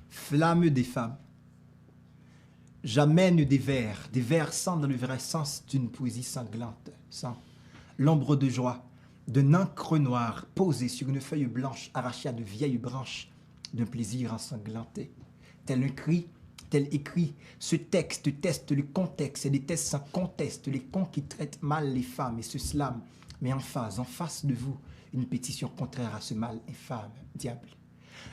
Flamme des femmes. J'amène des vers sans dans le vrai sens d'une poésie sanglante, sans l'ombre de joie, d'un encre noire posée sur une feuille blanche arrachée à de vieilles branches d'un plaisir ensanglanté. Tel un cri, tel écrit, ce texte teste le contexte et déteste sans conteste les cons qui traitent mal les femmes et se slament, mais en face de vous, une pétition contraire à ce mal infâme, diable.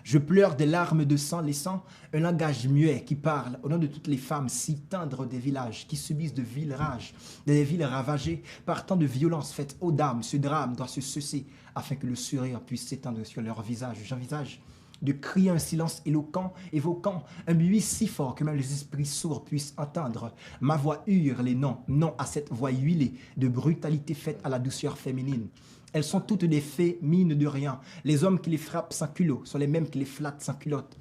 Je pleure des larmes de sang, laissant un langage muet qui parle au nom de toutes les femmes si tendres des villages qui subissent de viles rages, des villes ravagées par tant de violences faites aux dames. Ce drame doit se cesser afin que le sourire puisse s'étendre sur leur visage. J'envisage de crier un silence éloquent, évoquant un bruit si fort que même les esprits sourds puissent entendre. Ma voix hurle et non à cette voix huilée de brutalité faite à la douceur féminine. Elles sont toutes des fées, mines de rien. Les hommes qui les frappent sans culot sont les mêmes qui les flattent sans culotte.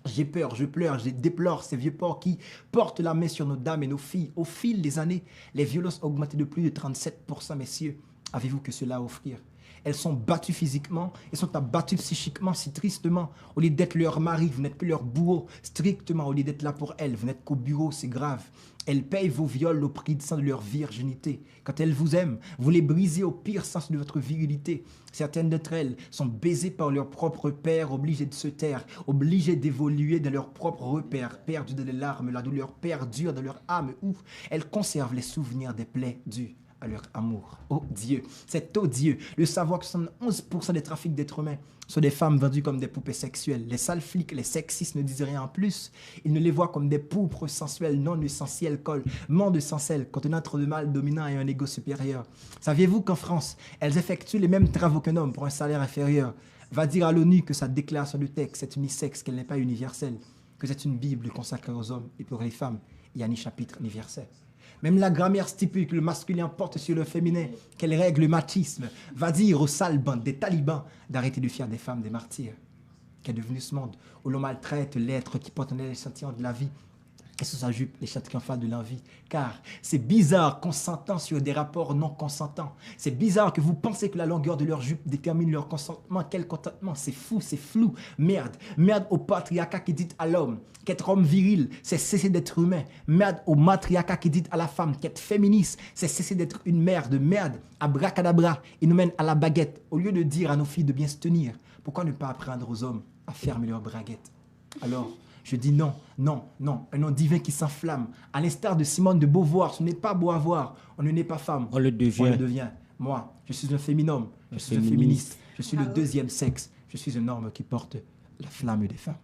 J'ai peur, je pleure, je déplore ces vieux porcs qui portent la main sur nos dames et nos filles. Au fil des années, les violences ont augmenté de plus de 37%, messieurs. Avez-vous que cela à offrir? Elles sont battues physiquement et sont abattues psychiquement si tristement. Au lieu d'être leur mari, vous n'êtes que leur bourreau. Strictement, au lieu d'être là pour elles, vous n'êtes qu'au bureau, c'est grave. Elles payent vos viols au prix de sang de leur virginité. Quand elles vous aiment, vous les brisez au pire sens de votre virilité. Certaines d'entre elles sont baisées par leur propre père, obligées de se taire, obligées d'évoluer dans leur propre repère, perdues dans les larmes, la douleur perdure dans leur âme, où elles conservent les souvenirs des plaies dues à leur amour. Oh Dieu, c'est odieux de savoir que 71% des trafics d'êtres humains sont des femmes vendues comme des poupées sexuelles. Les sales flics, les sexistes ne disent rien en plus. Ils ne les voient comme des pourpres sensuelles non essentielles, monde sans sel, contenant trop de mal dominant et un ego supérieur. Saviez-vous qu'en France, elles effectuent les mêmes travaux qu'un homme pour un salaire inférieur? Va dire à l'ONU que sa déclaration de texte est unisexe, qu'elle n'est pas universelle, que c'est une Bible consacrée aux hommes et pour les femmes, il n'y a ni chapitre ni verset. Même la grammaire stipule que le masculin porte sur le féminin, qu'elle règle le machisme. Va dire aux sales bandes des talibans d'arrêter de faire des femmes des martyrs. Qu'est devenu ce monde où l'on maltraite l'être qui porte en elle l'échantillon de la vie et sous sa jupe l'échantillon de l'envie. Car c'est bizarre qu'on s'entend sur des rapports non consentants. C'est bizarre que vous pensez que la longueur de leur jupe détermine leur consentement. Quel contentement? C'est fou, c'est flou. Merde au patriarcat qui dit à l'homme qu'être homme viril, c'est cesser d'être humain. Merde au matriarcat qui dit à la femme qu'être féministe, c'est cesser d'être une merde. Merde, abracadabra, il nous mène à la baguette. Au lieu de dire à nos filles de bien se tenir, pourquoi ne pas apprendre aux hommes à fermer leurs braguettes? Alors, je dis non, un nom divin qui s'enflamme. À l'instar de Simone de Beauvoir, ce n'est pas beau à voir, on ne naît pas femme, on le devient. Moi, je suis un féminhomme, je suis un féministe, je suis le deuxième sexe, je suis un homme qui porte la flamme des femmes.